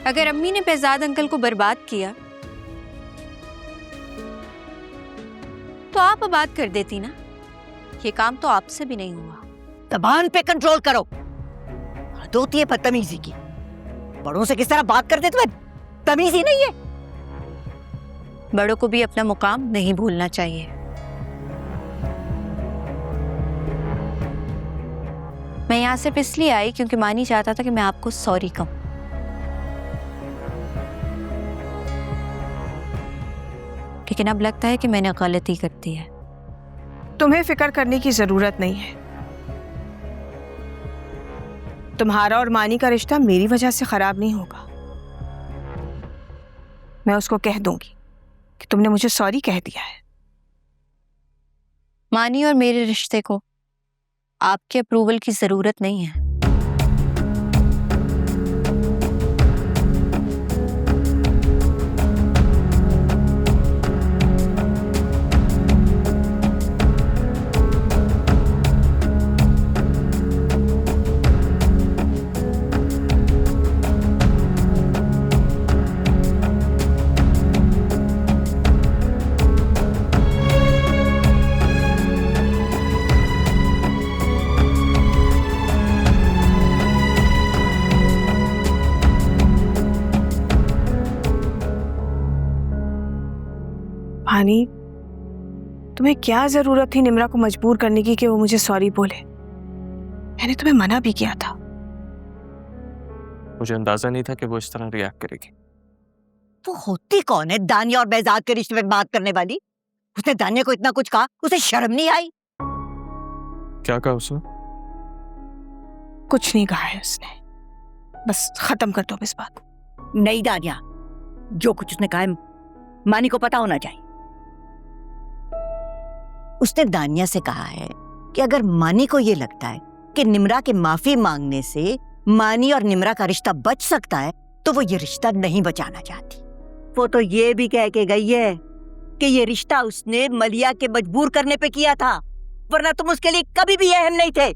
अगर अम्मी ने बेजाद अंकल को बर्बाद किया तो आप बात कर देती ना। ये काम तो आपसे भी नहीं हुआ। जबान पे कंट्रोल करो। हद होती है बदतमीजी की। बड़ों से किस तरह बात करते तुम्हें तमीज ही नहीं है। बड़ों को भी अपना मुकाम नहीं भूलना चाहिए। मैं यहाँ सिर्फ इसलिए आई क्योंकि मानी चाहता था कि मैं आपको सॉरी कहूं। लेकिन अब लगता है कि मैंने गलती कर दी है। तुम्हें फिक्र करने की जरूरत नहीं है। तुम्हारा और मानी का रिश्ता मेरी वजह से खराब नहीं होगा। मैं उसको कह दूंगी कि तुमने मुझे सॉरी कह दिया है। मानी और मेरे रिश्ते को आपके अप्रूवल की जरूरत नहीं है। भानी, तुम्हें क्या जरूरत थी निम्रा को मजबूर करने की कि वो मुझे सॉरी बोले? मैंने तुम्हें मना भी किया था। मुझे अंदाजा नहीं था कि वो इस तरह रिएक्ट करेगी। वो होती कौन है दानिया और बेजाद के रिश्ते में बात करने वाली? उसने दानिया को इतना कुछ कहा, उसे शर्म नहीं आई? क्या कहा उसने? कुछ नहीं कहा है उसने। बस खत्म कर दो इस बात को। नहीं दानिया, जो कुछ उसने कहा है मानी को पता होना चाहिए। उसने दानिया से कहा है कि अगर मानी को यह लगता है कि निम्रा के माफी मांगने से मानी और निम्रा का रिश्ता बच सकता है तो वो ये रिश्ता नहीं बचाना चाहती। वो तो ये भी कह के गई है कि ये रिश्ता उसने मलिया के मजबूर करने पे किया था, वरना तुम उसके लिए कभी भी अहम नहीं थे।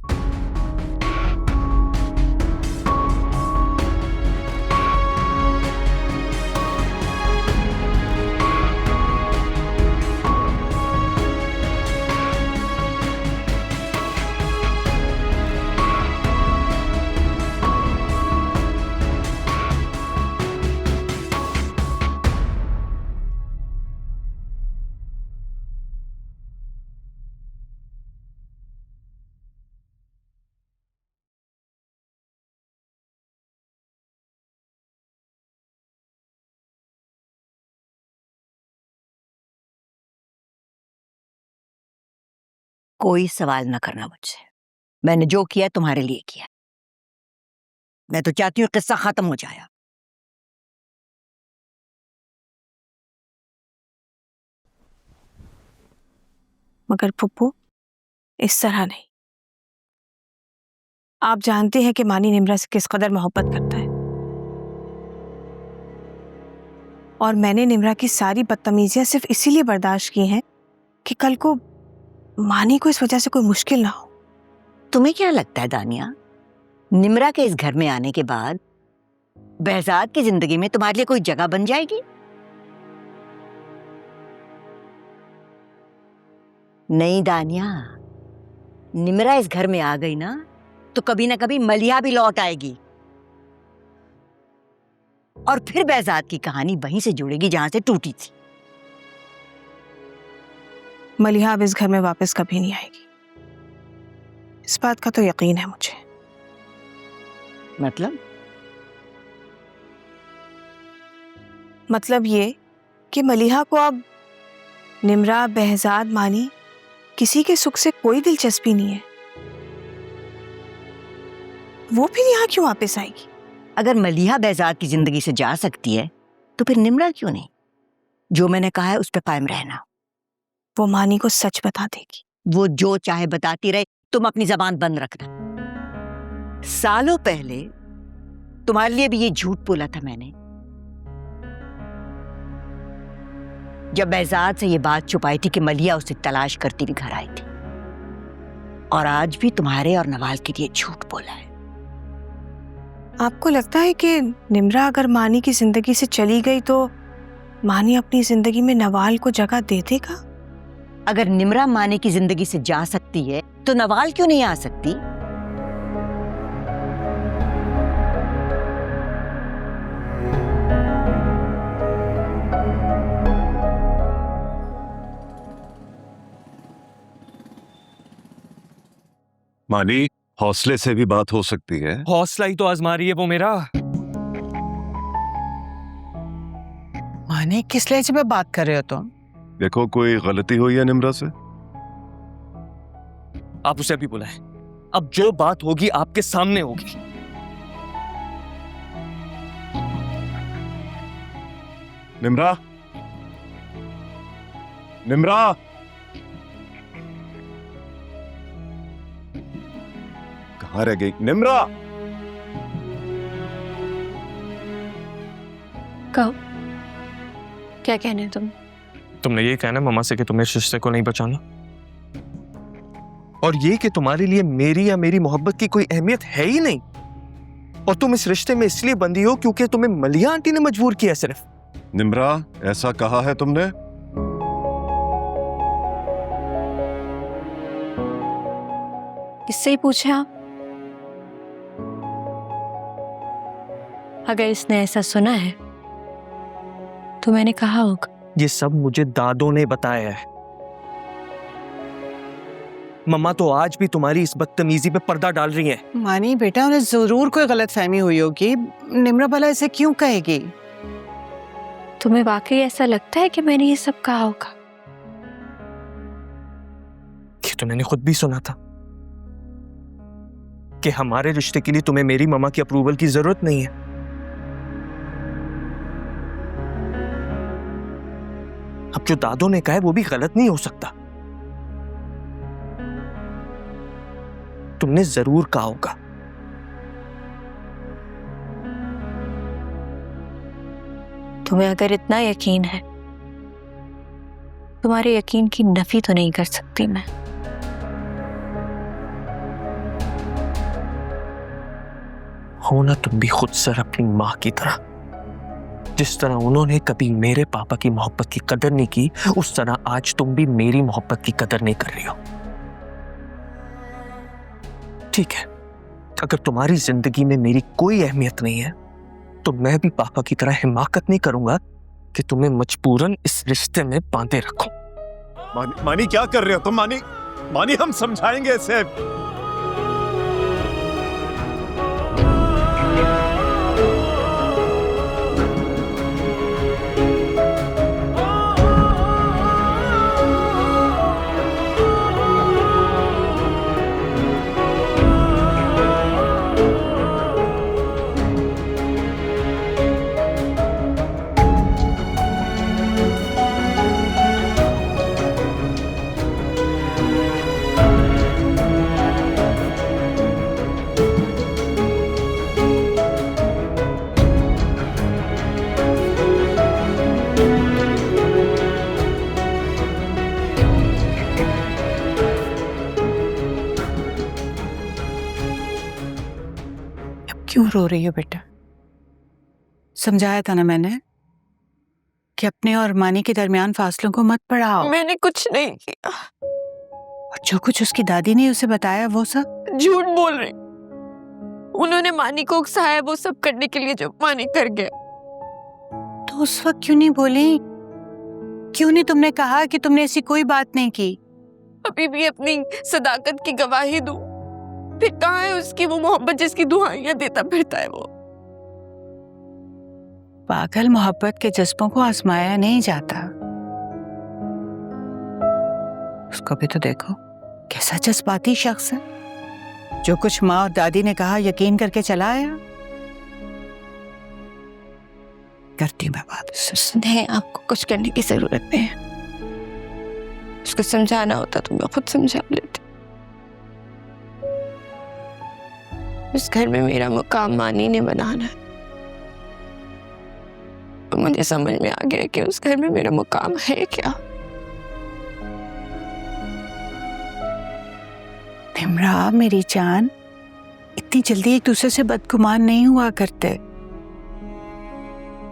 कोई सवाल ना करना मुझसे। मैंने जो किया तुम्हारे लिए किया। मैं तो चाहती हूँ किस्सा खत्म हो जाए। मगर फुप्पू, इस तरह नहीं। आप जानते हैं कि मानी निम्रा से किस कदर मोहब्बत करता है, और मैंने निम्रा की सारी बदतमीजियां सिर्फ इसीलिए बर्दाश्त की हैं कि कल को मानी को इस वजह से कोई मुश्किल ना हो। तुम्हें क्या लगता है दानिया, निम्रा के इस घर में आने के बाद बहजाद की जिंदगी में तुम्हारे लिए कोई जगह बन जाएगी? नहीं दानिया, निम्रा इस घर में आ गई ना तो कभी ना कभी मलिया भी लौट आएगी और फिर बहजाद की कहानी वहीं से जुड़ेगी जहां से टूटी थी। मलिहा अब इस घर में वापस कभी नहीं आएगी, इस बात का तो यकीन है मुझे। मतलब ये कि मलिहा को अब निम्रा, बहजाद, मानी किसी के सुख से कोई दिलचस्पी नहीं है। वो फिर यहाँ क्यों वापस आएगी? अगर मलिहा बहजाद की जिंदगी से जा सकती है तो फिर निम्रा क्यों नहीं? जो मैंने कहा है उस पर कायम रहना। वो मानी को सच बता देगी। वो जो चाहे बताती रहे, तुम अपनी जबान बंद रखना। सालों पहले तुम्हारे लिए भी ये झूठ बोला था मैंने, जब बहजाद से ये बात छुपाई थी कि मलिया उसे तलाश करती भी घर आई थी। और आज भी तुम्हारे और नवाल के लिए झूठ बोला है। आपको लगता है कि निम्रा अगर मानी की जिंदगी से चली गई तो मानी अपनी जिंदगी में नवाल को जगह दे देगा? अगर निम्रा मानी की जिंदगी से जा सकती है तो नवाल क्यों नहीं आ सकती? मानी, हौसले से भी बात हो सकती है। हौसला ही तो आजमा रही है वो मेरा। माने किस लहजे में बात कर रहे हो तुम? देखो, कोई गलती हुई है निम्रा से? आप उसे अभी बुलाएं। अब जो बात होगी आपके सामने होगी। निम्रा, निम्रा, कहाँ रह गई निम्रा? कहो, क्या कहने तुम? तुमने ये कहना मम्मा से कि तुम्हें इस रिश्ते को नहीं बचाना, और ये कि तुम्हारे लिए मेरी या मेरी मोहब्बत की कोई अहमियत है ही नहीं, और तुम इस रिश्ते में इसलिए बंधी हो क्योंकि तुम्हें मलिया आंटी ने मजबूर किया सिर्फ। निम्रा, ऐसा कहा है तुमने? किससे ही पूछे आप? अगर इसने ऐसा सुना है तो मैंने कहा होगा। ये सब मुझे दादों ने बताया है। मम्मा तो आज भी तुम्हारी इस बदतमीजी पे पर्दा डाल रही हैं। मानी बेटा, उन्हें जरूर कोई गलतफहमी हुई होगी। निम्रा भला ऐसे क्यों कहेगी? तुम्हें वाकई ऐसा लगता है कि मैंने ये सब कहा होगा? ये तो मैंने खुद भी सुना था कि हमारे रिश्ते के लिए तुम्हें मेरी मम्मा की अप्रूवल की जरूरत नहीं है। अब जो दादों ने कहा है वो भी गलत नहीं हो सकता। तुमने जरूर कहा होगा। तुम्हें अगर इतना यकीन है, तुम्हारे यकीन की नफी तो नहीं कर सकती मैं। हो ना तुम भी खुद सर अपनी माँ की तरह। जिस तरह उन्होंने कभी मेरे पापा की मोहब्बत की कदर नहीं की, उस तरह आज तुम भी मेरी मोहब्बत की कदर नहीं कर रही हो। ठीक है, अगर तुम्हारी जिंदगी में मेरी कोई अहमियत नहीं है तो मैं भी पापा की तरह हिमाकत नहीं करूंगा कि तुम्हें मजबूरन इस रिश्ते में बांधे रखूं। मानी क्या कर रहे हो तुम? मानी, मानी हम समझाएंगे इसे। क्यों रो रही हो बेटा? समझाया था ना मैंने कि अपने और मानी के दरमियान फासलों को मत बढ़ाओ। मैंने कुछ नहीं किया। और जो कुछ उसकी दादी ने उसे बताया वो सब झूठ बोल रही। उन्होंने मानी को उकसाया वो सब करने के लिए जो मानी कर गया। तो उस वक्त क्यों नहीं बोली? क्यों नहीं तुमने कहा कि तुमने ऐसी कोई बात नहीं की? अभी भी अपनी सदाकत की गवाही दूं, फिर कहाँ है उसकी वो मोहब्बत जिसकी दुआइयां देता फिरता है वो? पागल, मोहब्बत के जज्बों को आजमाया नहीं जाता। उसको भी तो देखो, कैसा जज्बाती शख्स है। जो कुछ माँ और दादी ने कहा यकीन करके चला आया। करती मैं बात। नहीं, आपको कुछ करने की जरूरत नहीं है। उसको समझाना होता तो मैं खुद समझा लेती। उस घर में मेरा मुकाम मानी ने बनाना है। तो मुझे समझ में आ गया कि उस घर में मेरा मुकाम है क्या। निम्रा मेरी जान, इतनी जल्दी एक दूसरे से बदगुमान नहीं हुआ करते।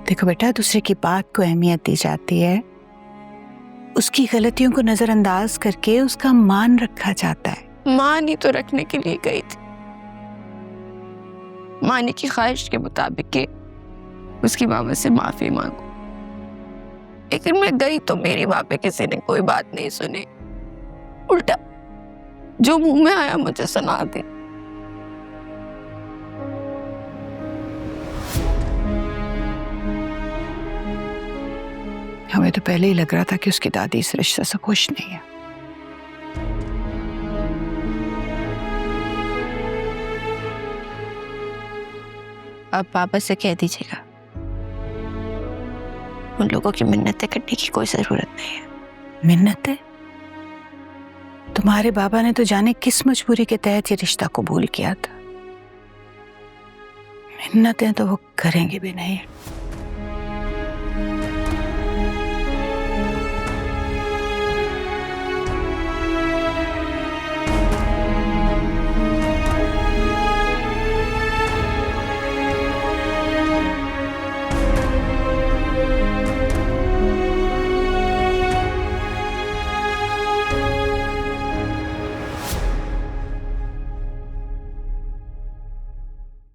देखो बेटा, दूसरे की बात को अहमियत दी जाती है, उसकी गलतियों को नजरअंदाज करके उसका मान रखा जाता है। माँ नहीं तो रखने के लिए गई थी, माँ ने की ख्वाहिश के मुताबिक कि उसकी मामा से माफी मांगू, लेकिन मैं गई तो मेरी माँ पे किसी ने कोई बात नहीं सुनी, उल्टा जो मुंह में आया मुझे सुना दी। हमें तो पहले ही लग रहा था कि उसकी दादी इस रिश्ते से खुश नहीं है। अब पापा से कह दीजिएगा, उन लोगों की मिन्नतें करने की कोई जरूरत नहीं है। मिन्नतें? तुम्हारे बाबा ने तो जाने किस मजबूरी के तहत ये रिश्ता कबूल किया था। मिन्नतें तो वो करेंगे भी नहीं।